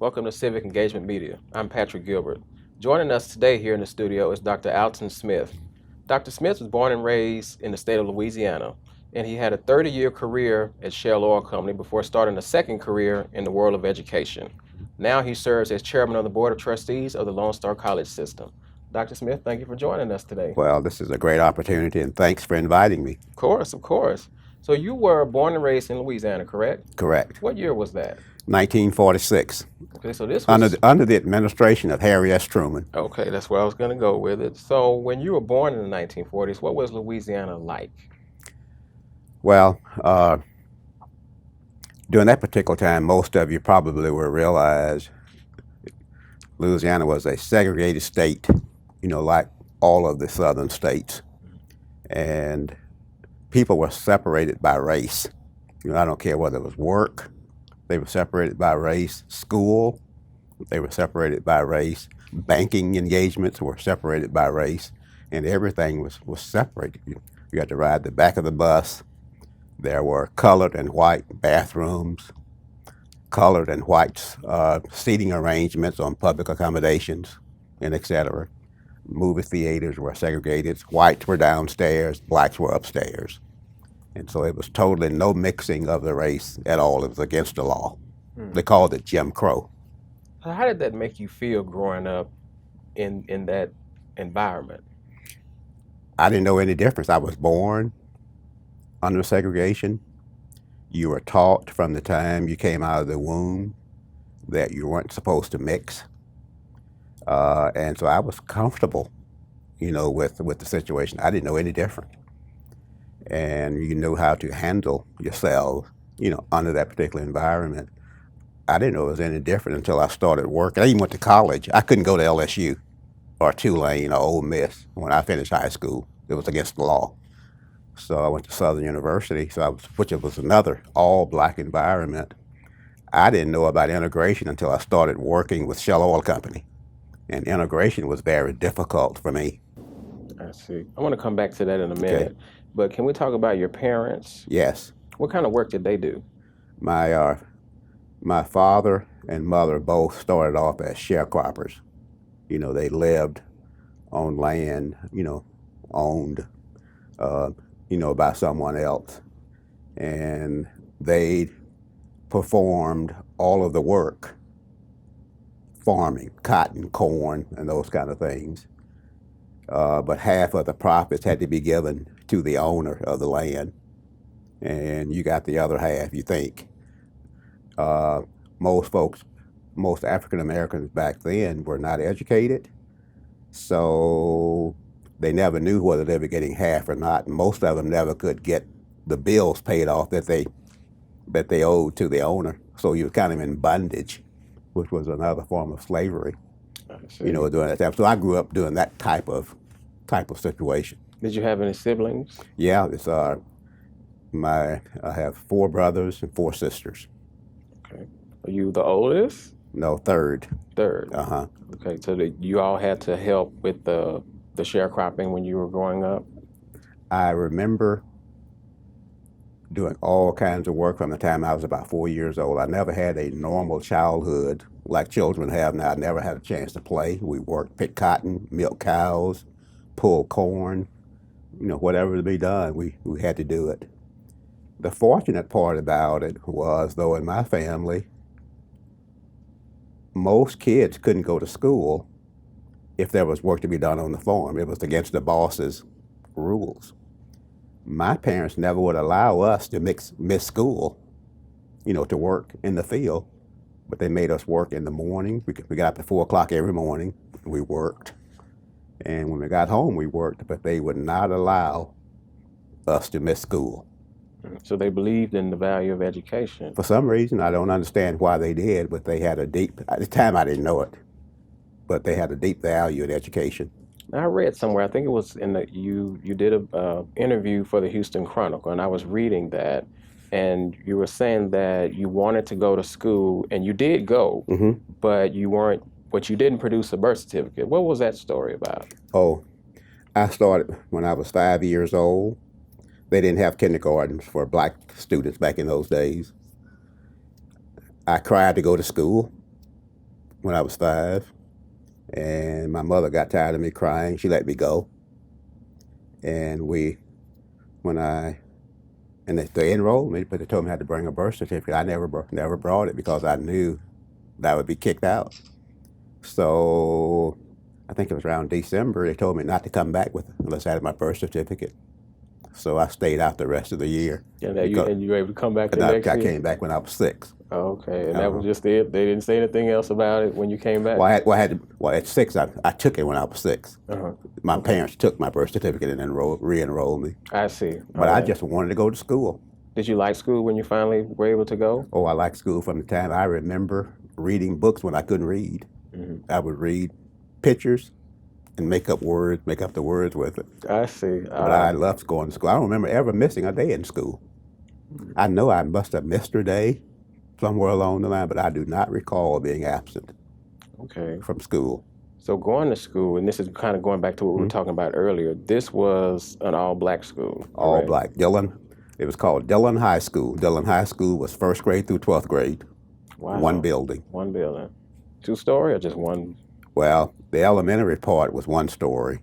Welcome to Civic Engagement Media. I'm Patrick Gilbert. Joining us today here in the studio is Dr. Alton Smith. Dr. Smith was born and raised in the state of Louisiana, and he had a 30-year career at Shell Oil Company before starting a second career in the world of education. Now he serves as chairman of the Board of Trustees of the Lone Star College System. Dr. Smith, thank you for joining us today. Well, this is a great opportunity, and thanks for inviting me. Of course, of course. So you were born and raised in Louisiana, correct? Correct. What year was that? 1946. Okay, so this was under the administration of Harry S. Truman. Okay, that's where I was going to go with it. So when you were born in the 1940s, what was Louisiana like? Well, during that particular time, most of you probably will realize Louisiana was a segregated state, like all of the southern states. And people were separated by race. I don't care whether it was work, they were separated by race. School, they were separated by race. Banking engagements were separated by race. And everything was separated. You had to ride the back of the bus. There were colored and white bathrooms, colored and white seating arrangements on public accommodations, and et cetera. Movie theaters were segregated. Whites were downstairs, blacks were upstairs. And so it was totally no mixing of the race at all. It was against the law. They called it Jim Crow. So how did that make you feel growing up in that environment? I didn't know any difference. I was born under segregation. You were taught from the time you came out of the womb that you weren't supposed to mix. And so I was comfortable, with the situation. I didn't know any different. And you knew how to handle yourself, under that particular environment. I didn't know it was any different until I started working. I even went to college. I couldn't go to LSU or Tulane or Ole Miss when I finished high school. It was against the law. So I went to Southern University, which was another all-black environment. I didn't know about integration until I started working with Shell Oil Company. And integration was very difficult for me. I see. I want to come back to that in a minute. Okay. But can we talk about your parents? Yes. What kind of work did they do? My father and mother both started off as sharecroppers. They lived on land, owned, by someone else. And they performed all of the work, farming, cotton, corn, and those kind of things. But half of the profits had to be given to the owner of the land. And you got the other half, you think. Most African Americans back then were not educated, so they never knew whether they were getting half or not. And most of them never could get the bills paid off that they owed to the owner. So you were kind of in bondage, which was another form of slavery. During that time. So I grew up doing that type of situation. Did you have any siblings? Yeah, I have 4 brothers and 4 sisters. Okay. Are you the oldest? No, third. Third. Uh-huh. Okay, so you all had to help with the sharecropping when you were growing up? I remember doing all kinds of work from the time I was about 4 years old. I never had a normal childhood like children have now. I never had a chance to play. We worked, pick cotton, milk cows, pull corn, whatever to be done, we had to do it. The fortunate part about it was, though, in my family, most kids couldn't go to school if there was work to be done on the farm. It was against the boss's rules. My parents never would allow us to miss school, to work in the field, but they made us work in the morning. We got up at 4 o'clock every morning. We worked. And when we got home, we worked, but they would not allow us to miss school. So they believed in the value of education. For some reason, I don't understand why they did, but they had at the time I didn't know it, but they had a deep value in education. I read somewhere, I think it was you did a interview for the Houston Chronicle, and I was reading that, and you were saying that you wanted to go to school, and you did go, but you didn't produce a birth certificate. What was that story about? Oh, I started when I was 5 years old. They didn't have kindergartens for black students back in those days. I cried to go to school. when I was 5, and my mother got tired of me crying. She let me go, and they enrolled me, but they told me I had to bring a birth certificate. I never brought it because I knew that I would be kicked out. So I think it was around December, they told me not to come back unless I had my birth certificate. So I stayed out the rest of the year. And you were able to come back the next I year? came back when I was 6. Okay, and that was just it? They didn't say anything else about it when you came back? At 6, I took it when I was 6. My parents took my birth certificate and re-enrolled me. I see. But I just wanted to go to school. Did you like school when you finally were able to go? Oh, I liked school from the time I remember reading books when I couldn't read. I would read pictures and make up the words with it. I see. But I loved going to school. I don't remember ever missing a day in school. I know I must have missed a day somewhere along the line, but I do not recall being absent from school. So going to school, and this is kind of going back to what we were talking about earlier, this was an all-black school. All black. Dillon. It was called Dillon High School. Dillon High School was 1st grade through 12th grade. Wow. One building. 2-story or just one? Well, the elementary part was 1 story,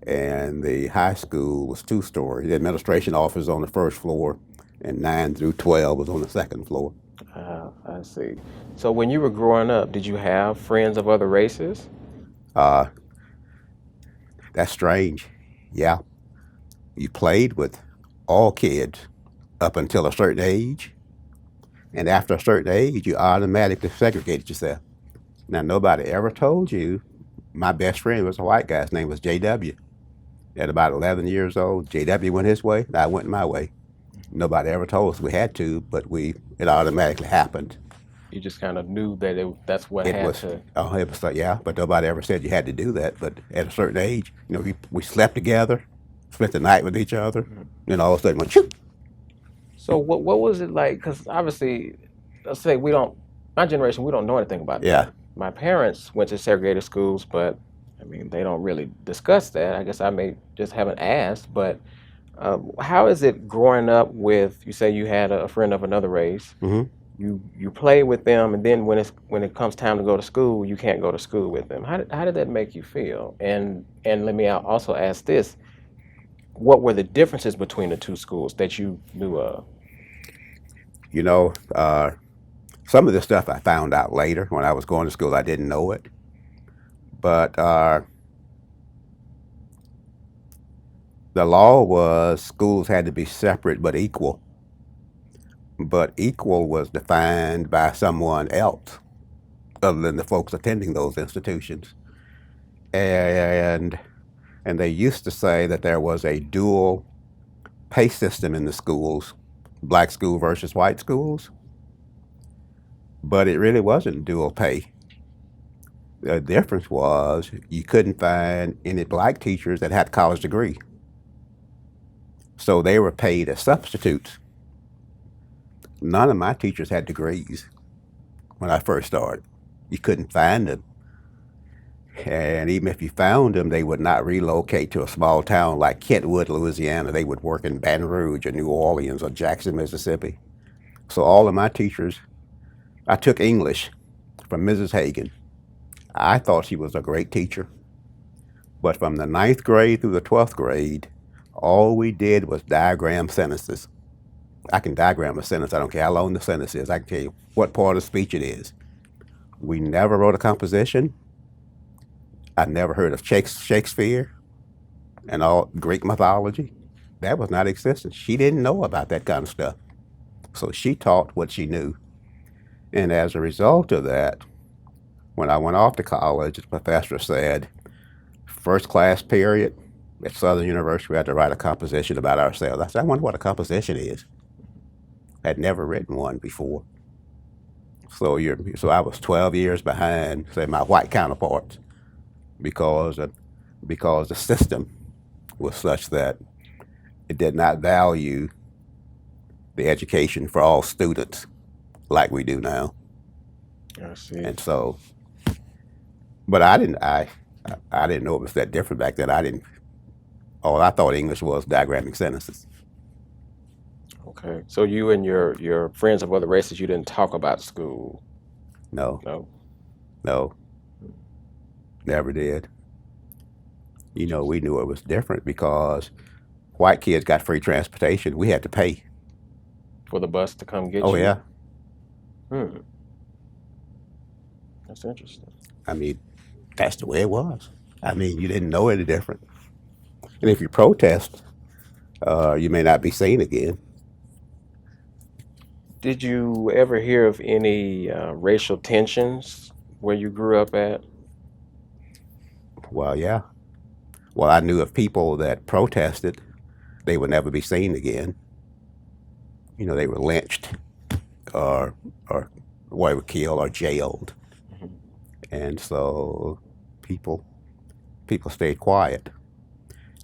and the high school was 2 story. The administration office was on the 1st floor, and 9 through 12 was on the 2nd floor. I see. So when you were growing up, did you have friends of other races? That's strange. Yeah. You played with all kids up until a certain age, and after a certain age, you automatically segregated yourself. Now, nobody ever told you. My best friend was a white guy. His name was J.W. At about 11 years old, J.W. went his way, and I went my way. Nobody ever told us we had to, but it automatically happened. You just kind of knew that that's what had to. Oh, it was like, yeah, but nobody ever said you had to do that. But at a certain age, we slept together, spent the night with each other, and all of a sudden went, shoot. So what was it like? Because obviously, let's say my generation, we don't know anything about that. Yeah. My parents went to segregated schools, but I mean, they don't really discuss that. I guess I may just haven't asked, but how is it growing up with, you say you had a friend of another race, you play with them, and then when it comes time to go to school, you can't go to school with them. How did that make you feel? And let me also ask this, what were the differences between the 2 schools that you knew of? Some of this stuff I found out later. When I was going to school, I didn't know it. But the law was schools had to be separate but equal. But equal was defined by someone else other than the folks attending those institutions. And they used to say that there was a dual pay system in the schools, black school versus white schools. But it really wasn't dual pay. The difference was you couldn't find any black teachers that had a college degree. So they were paid as substitutes. None of my teachers had degrees when I first started. You couldn't find them. And even if you found them, they would not relocate to a small town like Kentwood, Louisiana. They would work in Baton Rouge or New Orleans or Jackson, Mississippi. So all of my teachers, I took English from Mrs. Hagan. I thought she was a great teacher. But from the 9th grade through the 12th grade, all we did was diagram sentences. I can diagram a sentence. I don't care how long the sentence is. I can tell you what part of the speech it is. We never wrote a composition. I never heard of Shakespeare and all Greek mythology. That was not existent. She didn't know about that kind of stuff. So she taught what she knew. And as a result of that, when I went off to college, the professor said, first class period at Southern University, we had to write a composition about ourselves. I said, I wonder what a composition is. I'd never written one before. So I was 12 years behind, say, my white counterparts, because the system was such that it did not value the education for all students like we do now. I see. And so, but I didn't know it was that different back then. All I thought English was diagramming sentences. Okay. So you and your friends of other races, you didn't talk about school? No. No. No, never did. You know, we knew it was different because white kids got free transportation. We had to pay. For the bus to come get Oh, you? yeah. Hmm. That's interesting. I mean, that's the way it was. I mean, you didn't know any different. And if you protest, you may not be seen again. Did you ever hear of any racial tensions where you grew up at? Well, yeah. Well, I knew of people that protested, they would never be seen again. You know, they were lynched or, or they were killed or jailed. Mhm. And so people stayed quiet.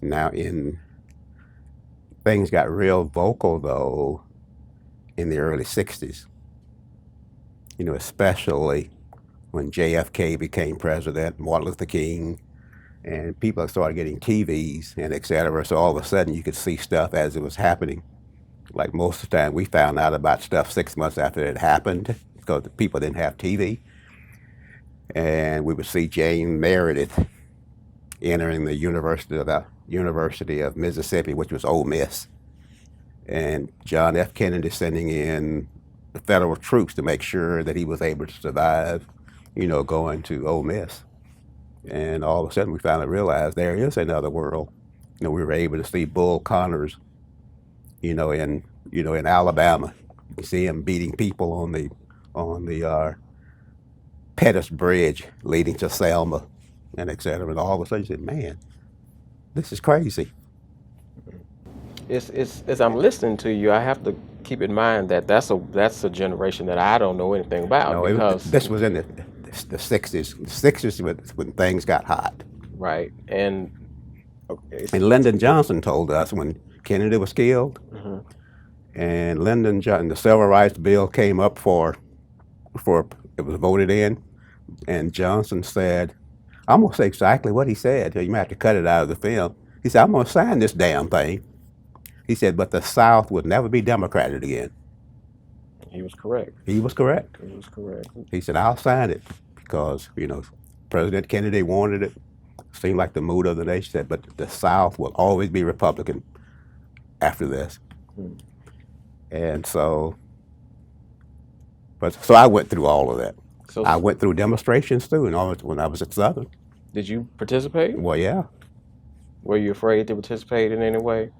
Now, in things got real vocal though in the early '60s. You know, especially when JFK became president, Martin Luther King, and people started getting TVs and et cetera. So all of a sudden you could see stuff as it was happening. Like most of the time, we found out about stuff 6 months after it happened because the people didn't have TV. And we would see Jane Meredith entering the University of Mississippi, which was Ole Miss, and John F. Kennedy sending in the federal troops to make sure that he was able to survive, you know, going to Ole Miss. And all of a sudden, we finally realized there is another world. You know, we were able to see Bull Connors, in Alabama. You see him beating people on the Pettus Bridge leading to Selma, and et cetera. And all of a sudden, you said, "Man, this is crazy." It's as I'm listening to you, I have to keep in mind that that's a generation that I don't know anything about No, because this was in the '60s. The '60s when things got hot. right and okay. And Lyndon Johnson told us when Kennedy was killed, Mhm. and Lyndon Johnson, the Civil Rights Bill came up for it was voted in, and Johnson said, I'm gonna say exactly what he said. You might have to cut it out of the film. He said, I'm gonna sign this damn thing. He said, but the South would never be Democratic again. He was correct. He was correct. He was correct. He said, I'll sign it because, President Kennedy wanted it. Seemed like the mood of the nation said, but the South will always be Republican after this. Hmm. And so I went through all of that. So I went through demonstrations too, and when I was at Southern. did you participate? Well, yeah. Were you afraid to participate in any way?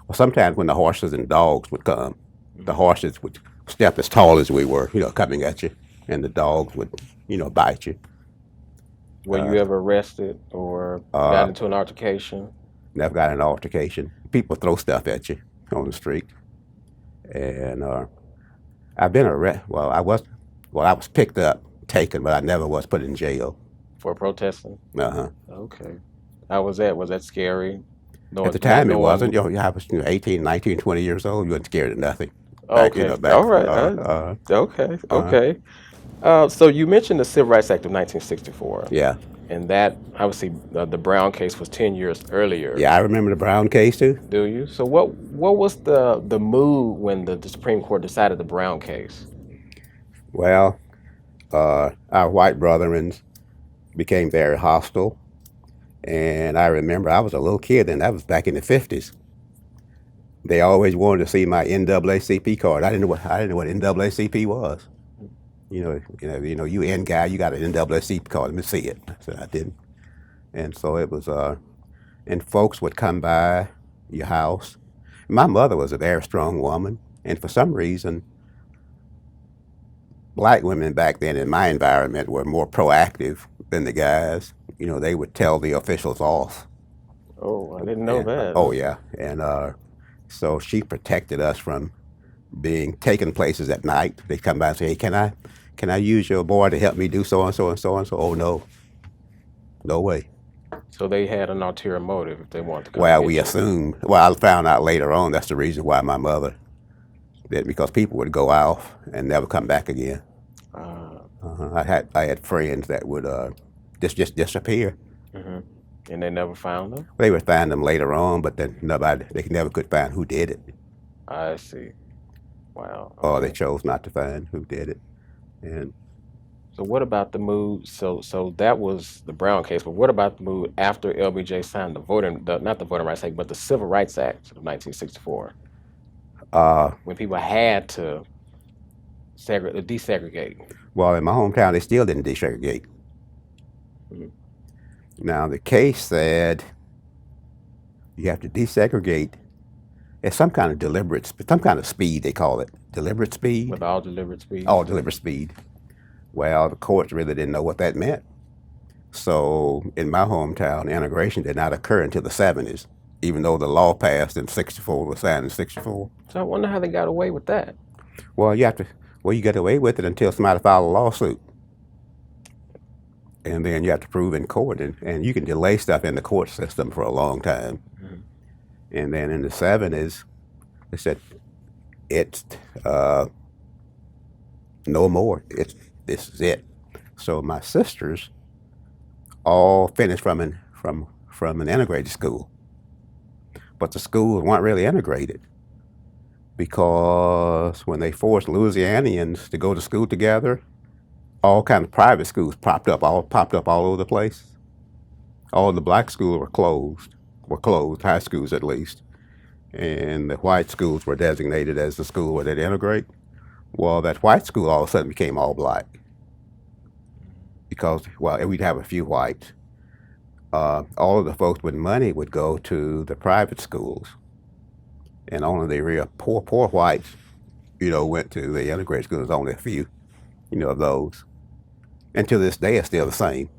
Well, sometimes when the horses and dogs would come, the horses would step as tall as we were, coming at you, and the dogs would, bite you. Were you ever arrested or got into an altercation? Never got in an altercation. People throw stuff at you on the street, and I've been arrested. I was picked up, taken, but I never was put in jail. For protesting? Uh-huh. Okay. How was that? Was that scary? At the time, it wasn't. I was 18, 19, 20 years old. You weren't scared of nothing. Okay. All right. Okay. Okay. So you mentioned the Civil Rights Act of 1964. Yeah. And that, obviously, the Brown case was 10 years earlier. Yeah, I remember the Brown case too. Do you? So what was the mood when the Supreme Court decided the Brown case? Well, our white brethren became very hostile. And I remember I was a little kid, and that was back in the '50s. They always wanted to see my NAACP card. I didn't know what NAACP was. You N guy, you got an NAACP card. Let me see it. I said I didn't. And so it was. And folks would come by your house. My mother was a very strong woman, and for some reason, black women back then in my environment were more proactive than the guys. They would tell the officials off. Oh, I didn't know that. Oh, yeah. And so she protected us from being taken places at night. They'd come by and say, hey, can I use your boy to help me do so and so and so and so? Oh, no. No way. So they had an ulterior motive if they wanted to come Well, get we you. assumed. Well, I found out later on that's the reason why my mother did, because people would go off and never come back again. I had friends that would just disappear. Mm-hmm. And they never found them? They would find them later on, but then they never could find who did it. I see. Wow. Or they chose not to find who did it. And So what about the move? So that was the Brown case, but what about the move after LBJ signed not the Voting Rights Act, but the Civil Rights Act of 1964, Uh, when people had to desegregate? well, in my hometown, they still didn't desegregate. Mhm. Now, the case said you have to desegregate at some kind of some kind of speed, they call it. Deliberate speed? With all deliberate speed. All deliberate speed. Well, the courts really didn't know what that meant. So in my hometown, integration did not occur until the 70s, even though the law passed in 64, was signed in 64. So I wonder how they got away with that. Well, you get away with it until somebody filed a lawsuit. And then you have to prove in court, and you can delay stuff in the court system for a long time. Mhm. And then in the 70s, they said, it's no more. This is it. So my sisters all finished from an integrated school, but the schools weren't really integrated because when they forced Louisianians to go to school together, all kinds of private schools popped up all over the place. All the black schools were closed, high schools at least, and the white schools were designated as the school where they'd integrate. Well, that white school all of a sudden became all black because, well, we'd have a few whites. All of the folks with money would go to the private schools, and only the real poor whites, went to the integrated schools. Only a few, of those. And to this day, it's still the same.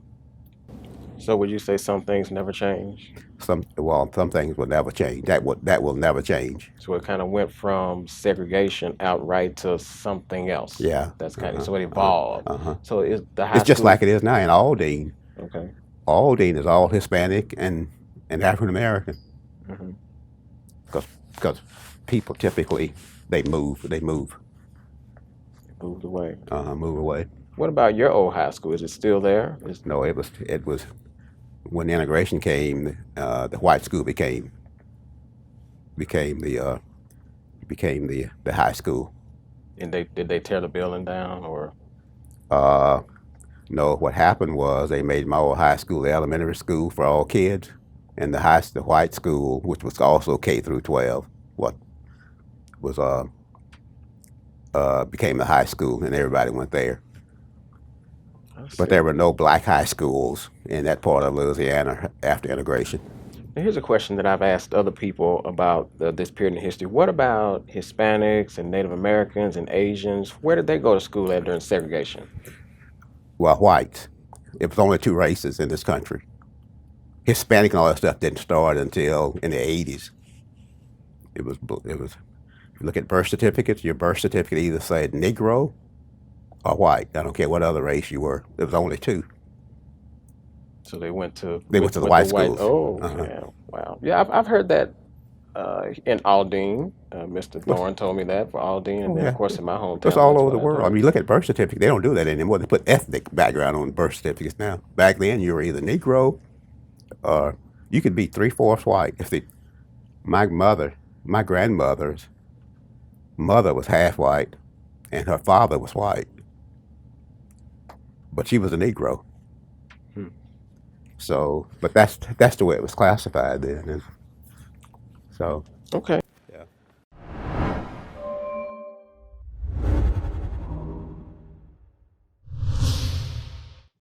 So would you say some things never change? Some things will never change. That will never change. So it kind of went from segregation outright to something else. Yeah. That's kind of so it evolved. So is the high It's just school like it is now in Aldine. okay? Aldine is all Hispanic and African American. Mm-hmm. Because people typically they move. Moved away. Move away. What about your old high school? Is it still there? No, it was when integration came, the white school became the high school. And did they tear the building down or? No, what happened was they made my old high school the elementary school for all kids, and the white school, which was also K through 12, became the high school, and everybody went there. But there were no black high schools in that part of Louisiana after integration. Now here's a question that I've asked other people about this period in history. What about Hispanics and Native Americans and Asians? Where did they go to school at during segregation? Well, whites. It was only two races in this country. Hispanic and all that stuff didn't start until in the 80s. It was. If you look at birth certificates, your birth certificate either said Negro or white. I don't care what other race you were. There was only two. So they went to the white schools. Oh, yeah, wow. Yeah, I've heard that in Aldine. Mr. Thorne told me that for Aldine, and then of course in my hometown. It's all over the world. I mean, you look at birth certificates. They don't do that anymore. They put ethnic background on birth certificates now. Back then, you were either Negro or you could be 3/4 white. My grandmother's mother was half white, and her father was white, but she was a Negro. So, but that's the way it was classified then. And so. Okay.